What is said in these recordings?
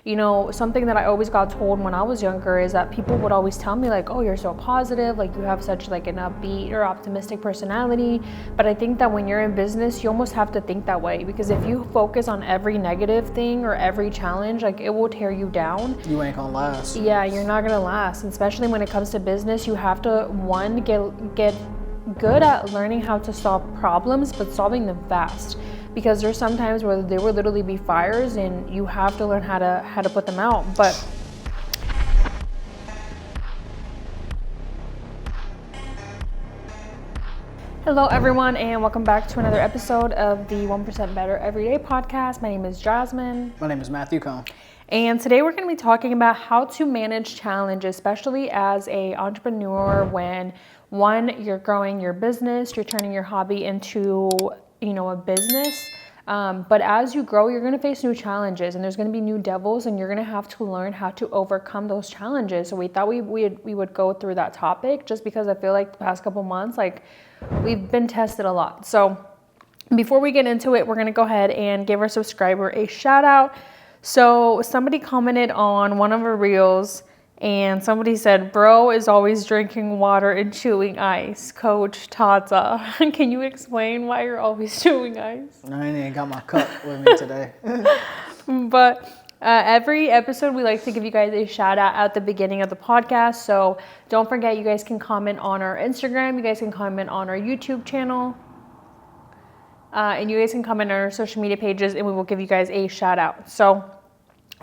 You know, something that I always got told when I was younger is that people would always tell me like, oh, you're so positive, like you have such like an upbeat or optimistic personality. But I think that when you're in business, you almost have to think that way, because if you focus on every negative thing or every challenge, like it will tear you down. You ain't gonna last. Yeah, you're not gonna last. And especially when it comes to business, you have to, one, get good at learning how to solve problems, but solving them fast. Because there's some times where there will literally be fires and you have to learn how to put them out. But hello everyone, and welcome back to another episode of the 1% Better Everyday podcast. My name is Jasmine. My name is Matthew Cohn. And today we're going to be talking about how to manage challenges, especially as an entrepreneur, when one, you're growing your business, you're turning your hobby into a business. But as you grow, you're going to face new challenges, and there's going to be new devils, and you're going to have to learn how to overcome those challenges. So we thought we would go through that topic, just because I feel like the past couple months, like we've been tested a lot. So before we get into it, we're going to go ahead and give our subscriber a shout out. So somebody commented on one of our reels, and somebody said, bro is always drinking water and chewing ice. Coach Tata, can you explain why you're always chewing ice? I ain't even got my cup with me today. But every episode, we like to give you guys a shout out at the beginning of the podcast. So don't forget, you guys can comment on our Instagram. You guys can comment on our YouTube channel. And you guys can comment on our social media pages, and we will give you guys a shout out. So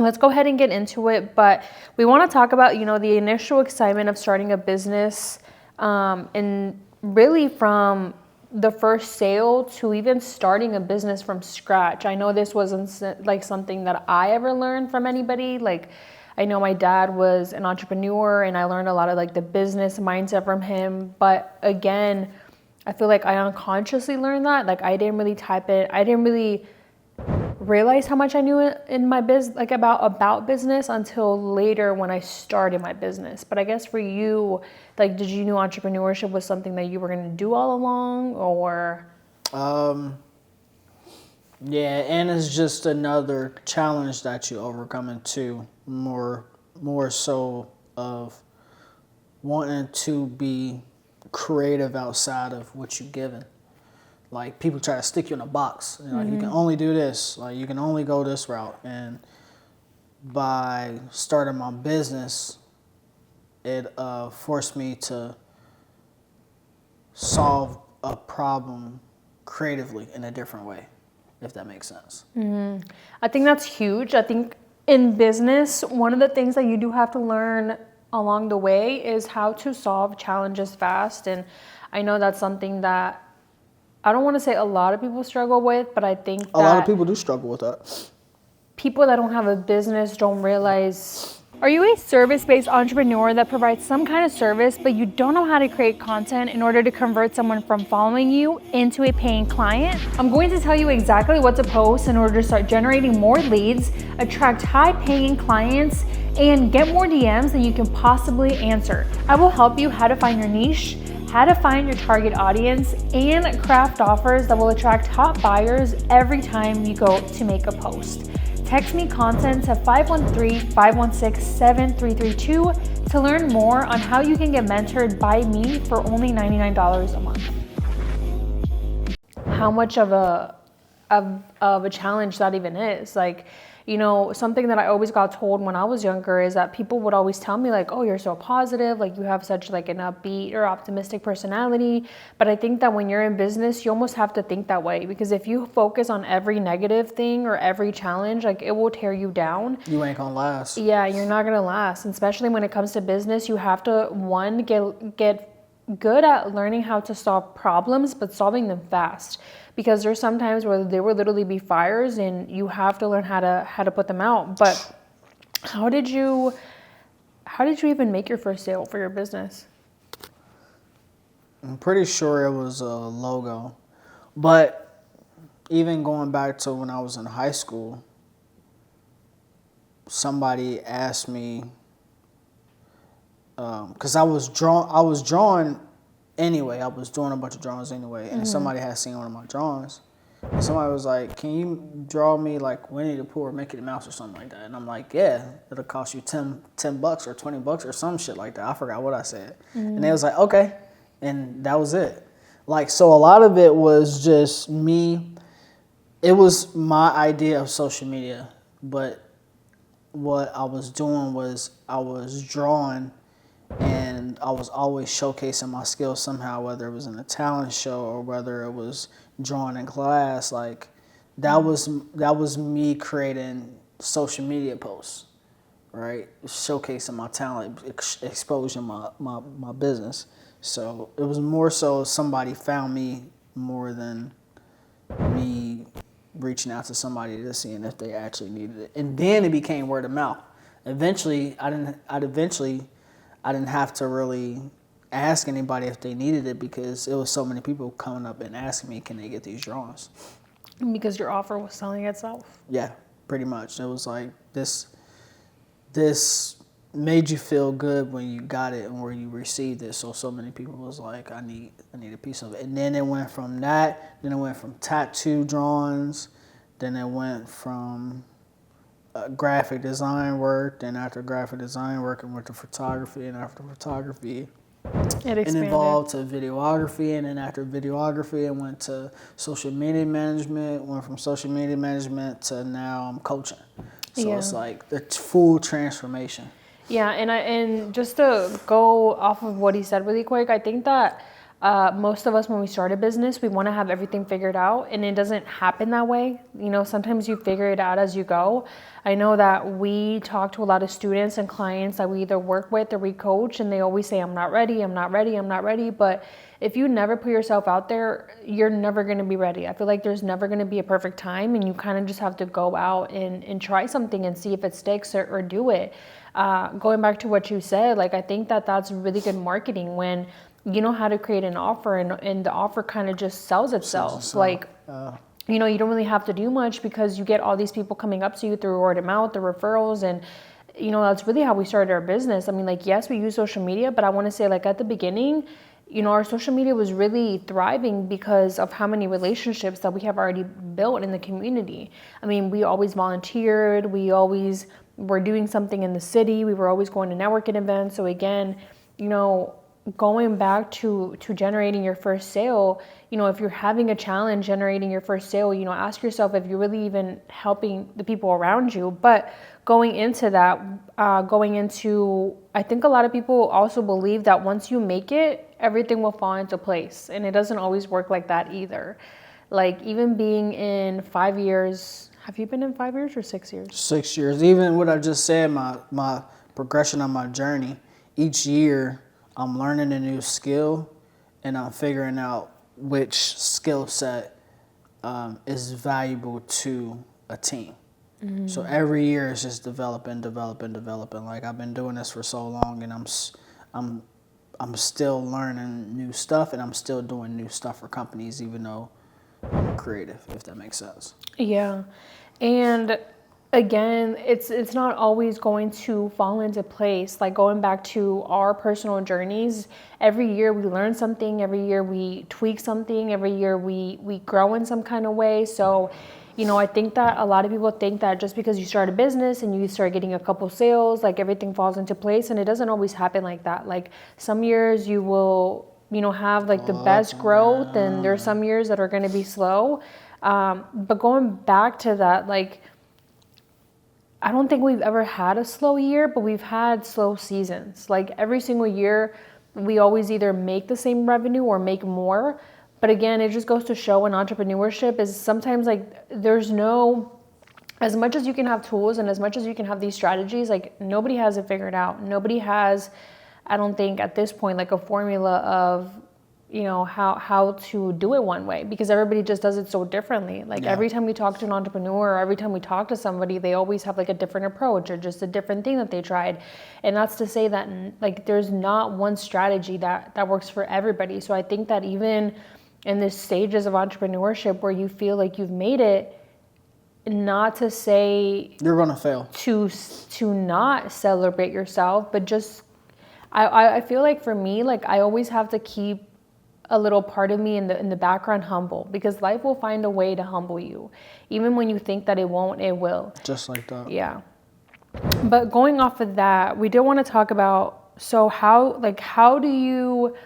let's go ahead and get into it. But we want to talk about, the initial excitement of starting a business, and really from the first sale to even starting a business from scratch. I know this wasn't like something that I ever learned from anybody. Like, I know my dad was an entrepreneur, and I learned a lot of like the business mindset from him. But again, I feel like I unconsciously learned that. Like, I didn't really type it. I didn't really realize how much I knew in my business, like about business, until later when I started my business. But I guess for you, like, did you know entrepreneurship was something that you were going to do all along, or? Yeah, and it's just another challenge that you overcoming too. More so of wanting to be creative outside of what you're given. Like, people try to stick you in a box. You can only do this. Like, you can only go this route. And by starting my business, it forced me to solve a problem creatively in a different way, if that makes sense. I think that's huge. I think in business, one of the things that you do have to learn along the way is how to solve challenges fast. And I know that's something that I don't want to say a lot of people struggle with, but I think that a lot of people do struggle with that. People that don't have a business don't realize. Are you a service-based entrepreneur that provides some kind of service, but you don't know how to create content in order to convert someone from following you into a paying client? I'm going to tell you exactly what to post in order to start generating more leads, attract high-paying clients, and get more DMs than you can possibly answer. I will help you how to find your niche, how to find your target audience, and craft offers that will attract top buyers every time you go to make a post. Text me content to 513-516-7332 to learn more on how you can get mentored by me for only $99 a month. How much of a challenge that even is. Like, something that I always got told when I was younger is that people would always tell me like, oh, you're so positive, like you have such like an upbeat or optimistic personality. But I think that when you're in business, you almost have to think that way, because if you focus on every negative thing or every challenge, like it will tear you down. You ain't gonna last. Yeah, you're not gonna last. And especially when it comes to business, you have to, one, get good at learning how to solve problems, but solving them fast. Because there's some times where there will literally be fires, and you have to learn how to put them out. But how did you even make your first sale for your business? I'm pretty sure it was a logo. But even going back to when I was in high school, somebody asked me, because I was drawing anyway. I was doing a bunch of drawings anyway, and somebody had seen one of my drawings, And somebody was like, "Can you draw me like Winnie the Pooh or Mickey Mouse or something like that?" And I'm like, "Yeah, it'll cost you $10 or $20 or some shit like that." I forgot what I said. And they was like, "Okay," and that was it. Like, so a lot of it was just me. It was my idea of social media, but what I was doing was I was drawing, and I was always showcasing my skills somehow, whether it was in a talent show or whether it was drawing in class. Like, that was me creating social media posts, right? Showcasing my talent, exposing my business. So it was more so somebody found me more than me reaching out to somebody to seeing if they actually needed it. And then it became word of mouth. Eventually, I didn't have to really ask anybody if they needed it because it was so many people coming up and asking me, can they get these drawings? Because your offer was selling itself. Yeah, pretty much. It was like this made you feel good when you got it and where you received it. So many people was like, I need a piece of it. And then it went from that, then it went from tattoo drawings, then it went from graphic design work, then after graphic design work, it went to photography, and after photography, It it expanded. evolved to videography, and then after videography, it went to social media management, went from social media management to now I'm coaching. So Yeah. it's like the full transformation. Yeah, and just to go off of what he said really quick, I think that most of us, when we start a business, we want to have everything figured out, and it doesn't happen that way. You know, sometimes you figure it out as you go. I know that we talk to a lot of students and clients that we either work with or we coach, and they always say, I'm not ready, I'm not ready, I'm not ready. But if you never put yourself out there, you're never going to be ready. I feel like there's never going to be a perfect time, and you kind of just have to go out and try something and see if it sticks or do it. Going back to what you said, like, I think that that's really good marketing when you know how to create an offer and the offer kind of just sells itself. Like, you know, you don't really have to do much because you get all these people coming up to you through word of mouth, the referrals, and you know, that's really how we started our business. I mean, like, yes, we use social media, but I want to say, like, at the beginning, you know, our social media was really thriving because of how many relationships that we have already built in the community. I mean, we always volunteered, we always were doing something in the city, we were always going to networking events. So again, you know, going back to generating your first sale, you know, if you're having a challenge generating your first sale, you know, ask yourself if you're really even helping the people around you. But going into that, I think a lot of people also believe that once you make it, everything will fall into place. And it doesn't always work like that either. Like, even being in 5 years, have you been in 5 years or 6 years? 6 years. Even what I just said, my progression on my journey, each year I'm learning a new skill and I'm figuring out which skill set is valuable to a team. Mm-hmm. So every year it's just developing. Like, I've been doing this for so long, and I'm still learning new stuff, and I'm still doing new stuff for companies, even though I'm a creative, if that makes sense. Yeah. And again, it's not always going to fall into place. Like, going back to our personal journeys, every year we learn something, every year we tweak something, every year we grow in some kind of way. So, you know, I think that a lot of people think that just because you start a business and you start getting a couple sales, like, everything falls into place, and it doesn't always happen like that. Like, some years you will, you know, have like the best growth, and there's some years that are going to be slow. But going back to that, like, I don't think we've ever had a slow year, but we've had slow seasons. Like, every single year, we always either make the same revenue or make more. But again, it just goes to show in entrepreneurship is sometimes, like, there's no, as much as you can have tools and as much as you can have these strategies, like, nobody has it figured out. Nobody has, I don't think at this point, like, a formula of, you know, how to do it one way, because everybody just does it so differently. Like, every time we talk to an entrepreneur or every time we talk to somebody, they always have like a different approach or just a different thing that they tried. And that's to say that, like, there's not one strategy that works for everybody. So I think that even in the stages of entrepreneurship where you feel like you've made it, not to say you're gonna fail, to not celebrate yourself, but just I feel like for me, like, I always have to keep a little part of me in the background humble, because life will find a way to humble you. Even when you think that it won't, it will. Just like that. Yeah. But going off of that, we did want to talk about, so how do you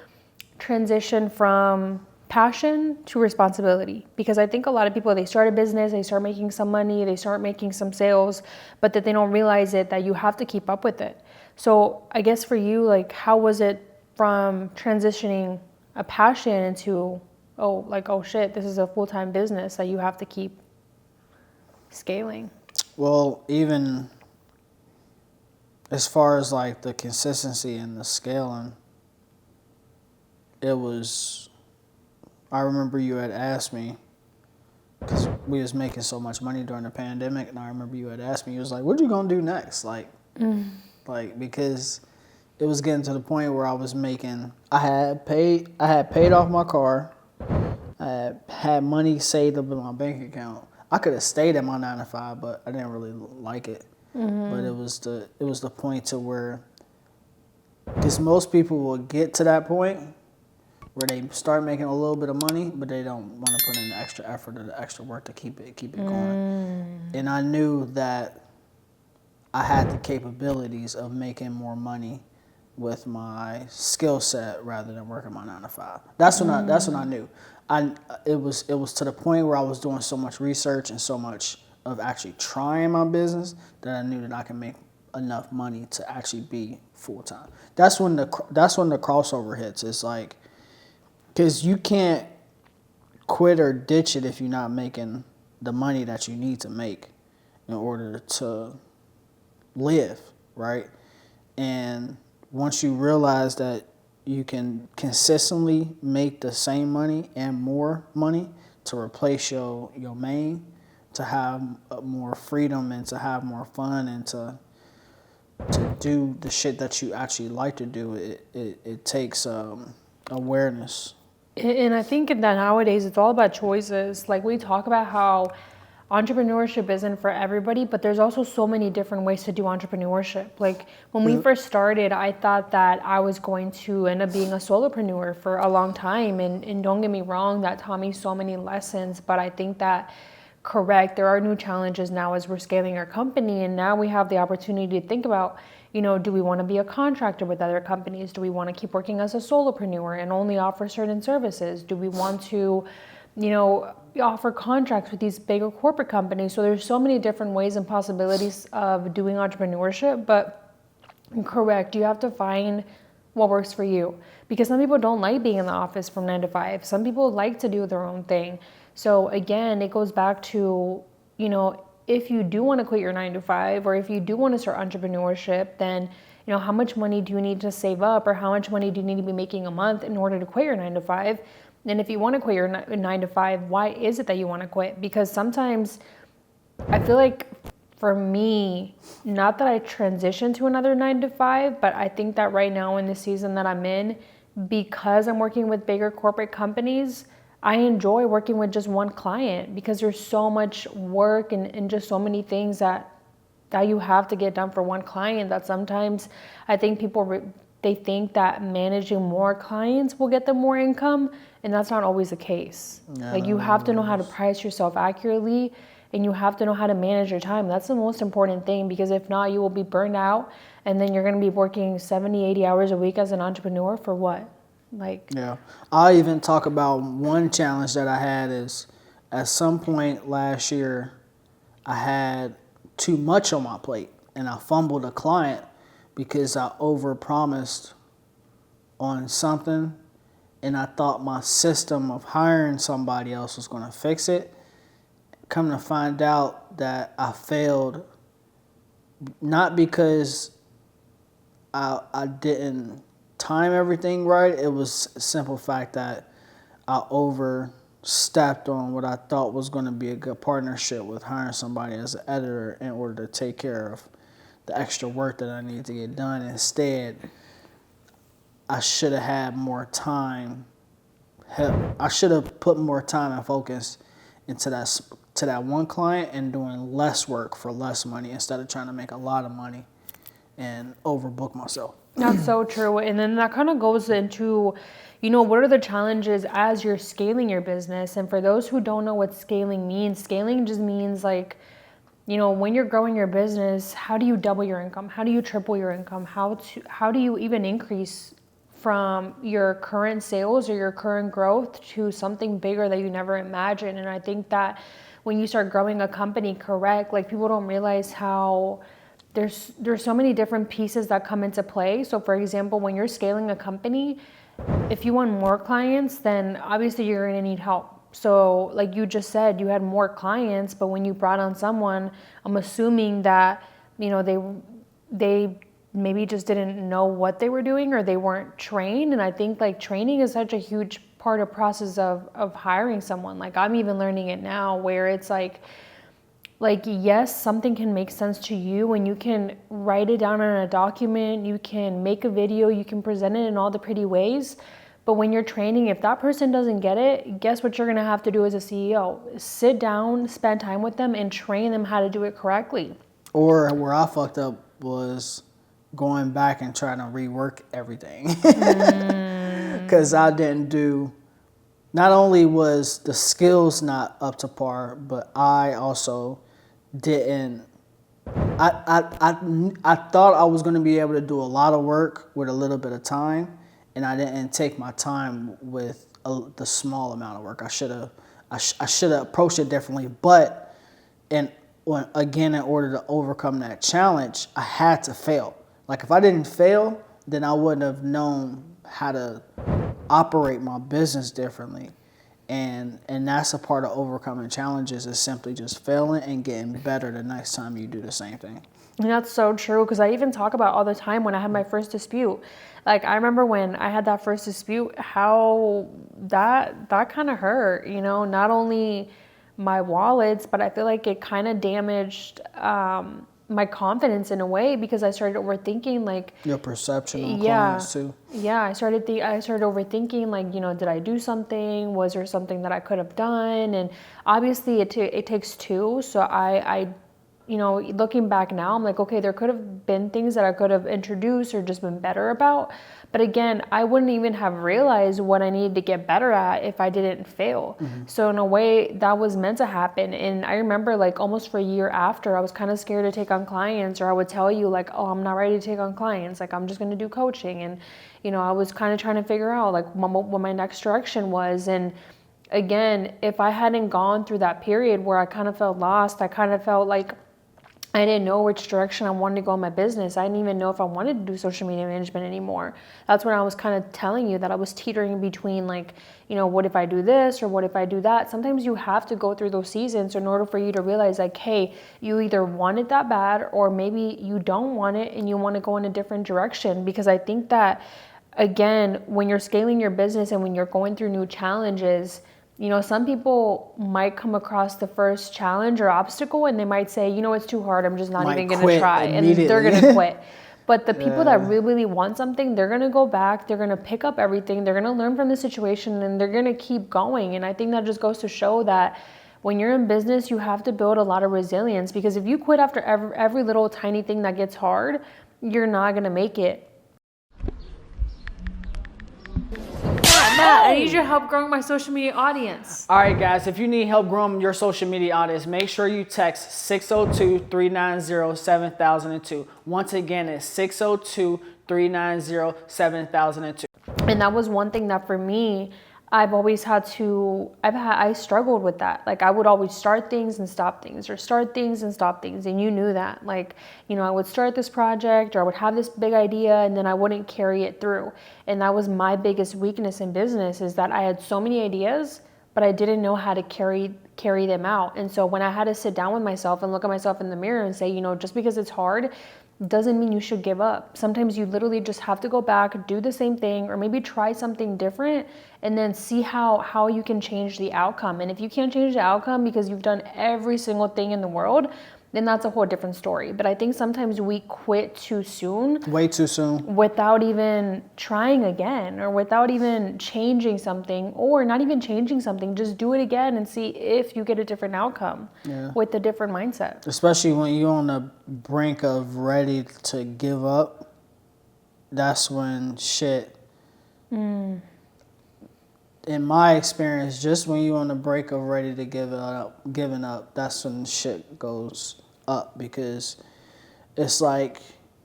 transition from passion to responsibility? Because I think a lot of people, they start a business, they start making some money, they start making some sales, but that they don't realize it, that you have to keep up with it. So I guess for you, like, how was it from transitioning a passion into, oh shit, this is a full-time business that you have to keep scaling? Well, even as far as like the consistency and the scaling, it was, I remember you had asked me, because we was making so much money during the pandemic, and I remember you had asked me, you was like, what you gonna do next? Like, because it was getting to the point where I was making, I had paid off my car, I had money saved up in my bank account. I could have stayed at my 9 to 5, but I didn't really like it. But it was the point to where, because most people will get to that point where they start making a little bit of money, but they don't want to put in the extra effort or the extra work to keep it going. And I knew that I had the capabilities of making more money with my skill set rather than working my 9 to 5. That's when I knew. It was to the point where I was doing so much research and so much of actually trying my business that I knew that I can make enough money to actually be full time. That's when the crossover hits. It's like, because you can't quit or ditch it if you're not making the money that you need to make in order to live, right? And once you realize that you can consistently make the same money and more money to replace your main, to have more freedom and to have more fun and to do the shit that you actually like to do, it takes awareness. And I think that nowadays it's all about choices. Like, we talk about how entrepreneurship isn't for everybody, but there's also so many different ways to do entrepreneurship. Like, when we first started, I thought that I was going to end up being a solopreneur for a long time. And don't get me wrong, that taught me so many lessons. But I think that, correct, there are new challenges now as we're scaling our company. And now we have the opportunity to think about, do we want to be a contractor with other companies? Do we want to keep working as a solopreneur and only offer certain services? Do we want to, offer contracts with these bigger corporate companies? So there's so many different ways and possibilities of doing entrepreneurship, but correct, you have to find what works for you, because some people don't like being in the office from 9 to 5. Some people like to do their own thing. So again, it goes back to, if you do want to quit your 9 to 5, or if you do want to start entrepreneurship, then how much money do you need to save up, or how much money do you need to be making a month in order to quit your 9 to 5? And if you want to quit your 9 to 5, why is it that you want to quit? Because sometimes I feel like, for me, not that I transitioned to another 9 to 5, but I think that right now in the season that I'm in, because I'm working with bigger corporate companies, I enjoy working with just one client, because there's so much work and just so many things that you have to get done for one client, that sometimes I think people they think that managing more clients will get them more income, and that's not always the case. Yeah, like, you have to know how to price yourself accurately, and you have to know how to manage your time. That's the most important thing, because if not, you will be burned out, and then you're going to be working 70, 80 hours a week as an entrepreneur for what? Yeah. I even talk about one challenge that I had is, at some point last year, I had too much on my plate, and I fumbled a client because I overpromised on something, and I thought my system of hiring somebody else was going to fix it. Come to find out that I failed, not because I didn't time everything right. It was a simple fact that I overstepped on what I thought was going to be a good partnership with hiring somebody as an editor in order to take care of the extra work that I needed to get done. Instead, I should have had more time. I should have put more time and focus into that one client and doing less work for less money, instead of trying to make a lot of money and overbook myself. That's so true. And then that kind of goes into, what are the challenges as you're scaling your business? And for those who don't know what scaling just means like, when you're growing your business, how do you double your income? How do you triple your income? How do you even increase from your current sales or your current growth to something bigger that you never imagined? And I think that when you start growing a company correct, like people don't realize how there's so many different pieces that come into play. So for example, when you're scaling a company, if you want more clients, then obviously you're going to need help. So like you just said, you had more clients, but when you brought on someone, I'm assuming that, they maybe just didn't know what they were doing or they weren't trained. And I think like training is such a huge part of process of hiring someone. Like I'm even learning it now where it's like, yes, something can make sense to you and you can write it down on a document, you can make a video, you can present it in all the pretty ways. But when you're training, if that person doesn't get it, guess what you're gonna have to do as a CEO? Sit down, spend time with them and train them how to do it correctly. Or where I fucked up was going back and trying to rework everything. Because I didn't do, not only was the skills not up to par, but I also didn't, I thought I was going to be able to do a lot of work with a little bit of time, and I didn't take my time with the small amount of work. I should have approached it differently, but in order to overcome that challenge, I had to fail. Like if I didn't fail, then I wouldn't have known how to operate my business differently. And that's a part of overcoming challenges, is simply just failing and getting better the next time you do the same thing. And that's so true, because I even talk about all the time when I had my first dispute. Like I remember when I had that first dispute, how that kind of hurt, not only my wallets, but I feel like it kind of damaged my confidence in a way, because I started overthinking like your perception on clients too. Yeah, I started overthinking like, did I do something? Was there something that I could have done? And obviously it takes two. So I looking back now, I'm like, okay, there could have been things that I could have introduced or just been better about. But again, I wouldn't even have realized what I needed to get better at if I didn't fail. Mm-hmm. So in a way, that was meant to happen. And I remember like almost for a year after, I was kind of scared to take on clients, or I would tell you like, oh, I'm not ready to take on clients. Like I'm just going to do coaching. And, I was kind of trying to figure out like what my next direction was. And again, if I hadn't gone through that period where I kind of felt lost, I kind of felt like I didn't know which direction I wanted to go in my business. I didn't even know if I wanted to do social media management anymore. That's when I was kind of telling you that I was teetering between like, what if I do this or what if I do that? Sometimes you have to go through those seasons in order for you to realize like, hey, you either want it that bad or maybe you don't want it and you want to go in a different direction. Because I think that, again, when you're scaling your business and when you're going through new challenges, some people might come across the first challenge or obstacle and they might say, it's too hard, I'm just not even going to try. And they're going to quit. But the people that really want something, they're going to go back, they're going to pick up everything, they're going to learn from the situation, and they're going to keep going. And I think that just goes to show that when you're in business, you have to build a lot of resilience, because if you quit after every little tiny thing that gets hard, you're not going to make it. Matt, I need your help growing my social media audience. All right, guys, if you need help growing your social media audience, make sure you text 602-390-7002. Once again, it's 602-390-7002. And that was one thing that for me, I struggled with that. Like I would always start things and stop things, or start things and stop things. And you knew that, like, I would start this project or I would have this big idea and then I wouldn't carry it through. And that was my biggest weakness in business, is that I had so many ideas, but I didn't know how to carry them out. And so when I had to sit down with myself and look at myself in the mirror and say, just because it's hard doesn't mean you should give up. Sometimes you literally just have to go back, do the same thing, or maybe try something different, and then see how you can change the outcome. And if you can't change the outcome because you've done every single thing in the world, then that's a whole different story. But I think sometimes we quit too soon. Way too soon. Without even trying again, or without even changing something, or not even changing something, just do it again and see if you get a different outcome with a different mindset. Especially when you're on the brink of ready to give up, that's when shit, in my experience, just when you're on the brink of ready to giving up, that's when shit goes up, because it's like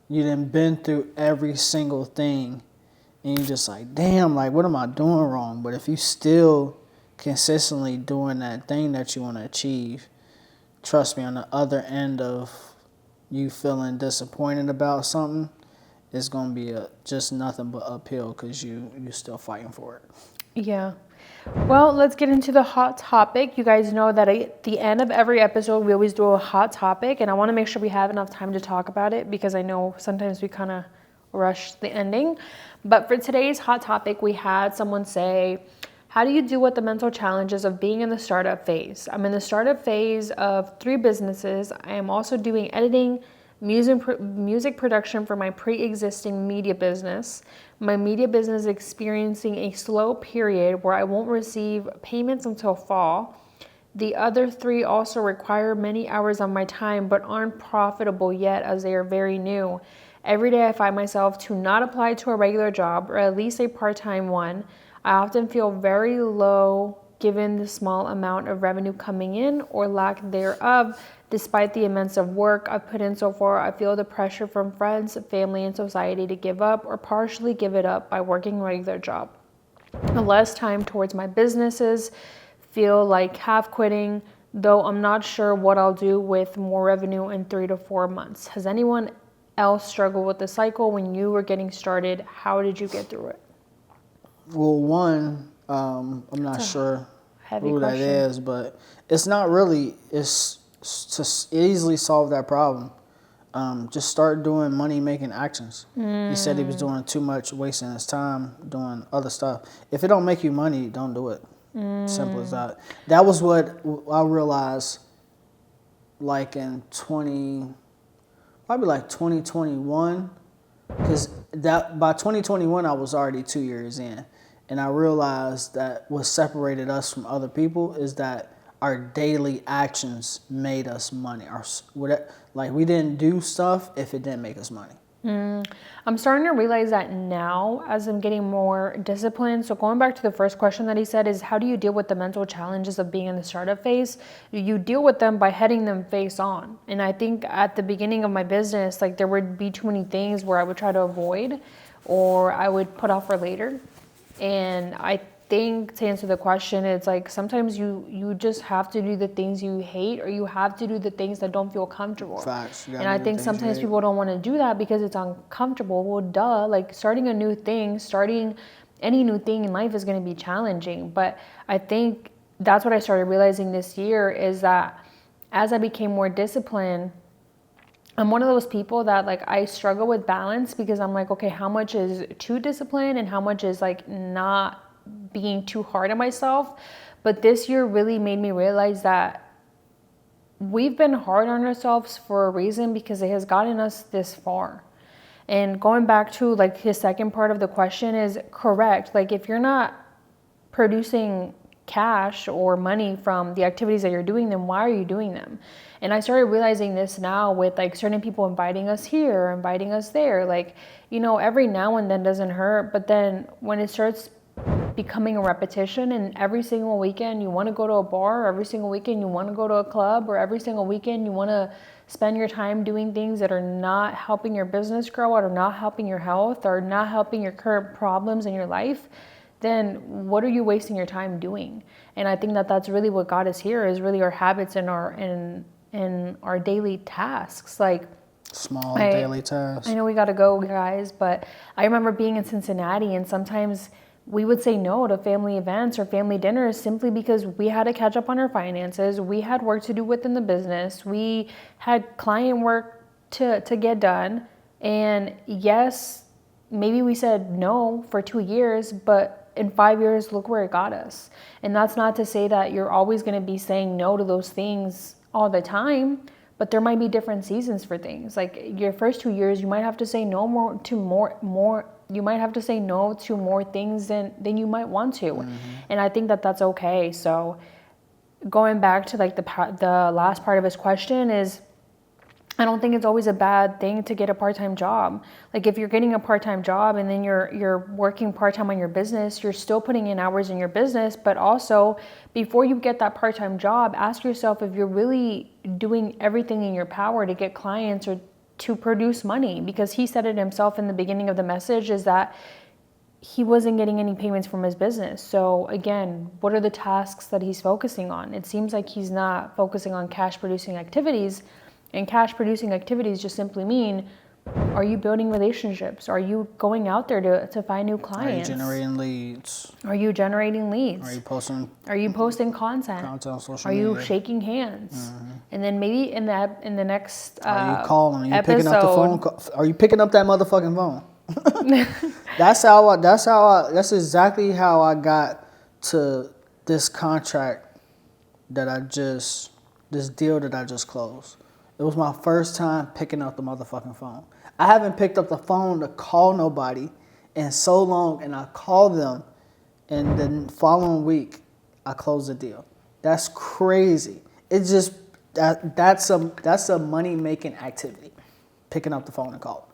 you done been through every single thing and you just like, damn, like what am I doing wrong? But if you still consistently doing that thing that you want to achieve, trust me, on the other end of you feeling disappointed about something, it's gonna be just nothing but uphill, because you still fighting for it. Yeah. Well, let's get into the hot topic. You guys know that at the end of every episode, we always do a hot topic, and I want to make sure we have enough time to talk about it, because I know sometimes we kind of rush the ending. But for today's hot topic, we had someone say, how do you deal with the mental challenges of being in the startup phase? I'm in the startup phase of 3 businesses. I am also doing editing, music production for my pre-existing media business. My media business is experiencing a slow period where I won't receive payments until fall. The other 3 also require many hours of my time but aren't profitable yet, as they are very new. Every day I find myself to not apply to a regular job, or at least a part-time one. I often feel very low given the small amount of revenue coming in, or lack thereof. Despite the immense of work I've put in so far, I feel the pressure from friends, family, and society to give up or partially give it up by working a regular job. The less time towards my businesses feel like half quitting, though I'm not sure what I'll do with more revenue in 3 to 4 months. Has anyone else struggled with the cycle when you were getting started? How did you get through it? Well, one, I'm not sure who that is, but it's not really, it's to easily solve that problem. Just start doing money-making actions. He said he was doing too much, wasting his time doing other stuff. If it don't make you money, don't do it. Simple as that. That was what I realized, like in probably like 2021, because that by 2021 I was already 2 years in, and I realized that what separated us from other people is that our daily actions made us money. Like we didn't do stuff if it didn't make us money. I'm starting to realize that now as I'm getting more disciplined. So going back to the first question that he said is, how do you deal with the mental challenges of being in the startup phase? You deal with them by heading them face on. And I think at the beginning of my business, like there would be too many things where I would try to avoid, or I would put off for later. And I think to answer the question, it's like sometimes you just have to do the things you hate, or you have to do the things that don't feel comfortable. Facts. And I think sometimes people don't want to do that because it's uncomfortable. Well, duh, like starting a new thing, starting any new thing in life is going to be challenging. But I think that's what I started realizing this year, is that as I became more disciplined, I'm one of those people that like I struggle with balance, because I'm like, okay, how much is too disciplined and how much is like not being too hard on myself. But this year really made me realize that we've been hard on ourselves for a reason, because it has gotten us this far. And going back to like his second part of the question is correct. Like if you're not producing cash or money from the activities that you're doing, then why are you doing them? And I started realizing this now with like certain people inviting us here, inviting us there. Like, you know, every now and then doesn't hurt, but then when it starts becoming a repetition, and every single weekend you want to go to a bar, or every single weekend you want to go to a club, or every single weekend you want to spend your time doing things that are not helping your business grow, or not helping your health, or not helping your current problems in your life, then what are you wasting your time doing? And I think that that's really what got us here, is really our habits and our daily tasks. Like small daily tasks. I know we got to go, guys, but I remember being in Cincinnati, and sometimes we would say no to family events or family dinners simply because we had to catch up on our finances. We had work to do within the business. We had client work to get done. And yes, maybe we said no for 2 years, but in 5 years, look where it got us. And that's not to say that you're always going to be saying no to those things all the time, but there might be different seasons for things. Like your first 2 years, you might have to say no more. You might have to say no to more things than you might want to, and I think that that's okay. So going back to like the last part of his question is, I don't think it's always a bad thing to get a part-time job. Like if you're getting a part-time job and then you're working part-time on your business, you're still putting in hours in your business, but also before you get that part-time job, ask yourself if you're really doing everything in your power to get clients or to produce money, because he said it himself in the beginning of the message, is that he wasn't getting any payments from his business. So again, what are the tasks that he's focusing on? It seems like he's not focusing on cash producing activities. And cash producing activities just simply mean, are you building relationships? Are you going out there to find new clients? Are you generating leads? Are you generating leads? Are you posting? Are you posting content? Content on social media? Are you shaking hands? And then maybe in the next are you calling? Are you episode, picking up the phone? Are you picking up that motherfucking phone? That's exactly how I got to this contract this deal that I just closed. It was my first time picking up the motherfucking phone. I haven't picked up the phone to call nobody in so long, and I called them, and the following week, I closed the deal. That's crazy. It's just that's a money-making activity, picking up the phone and calling.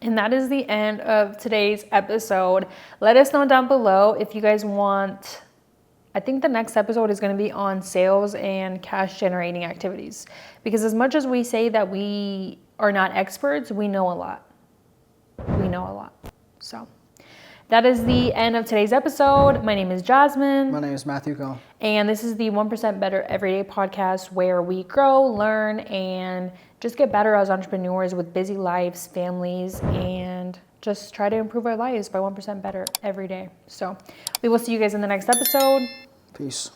And that is the end of today's episode. Let us know down below if you guys want. I think the next episode is going to be on sales and cash generating activities, because as much as we say that we are not experts, we know a lot. We know a lot. So that is the end of today's episode. My name is Jasmine. My name is Matthew Cole. And this is the 1% Better Everyday podcast, where we grow, learn, and just get better as entrepreneurs with busy lives, families, and just try to improve our lives by 1% better every day. So we will see you guys in the next episode. Peace.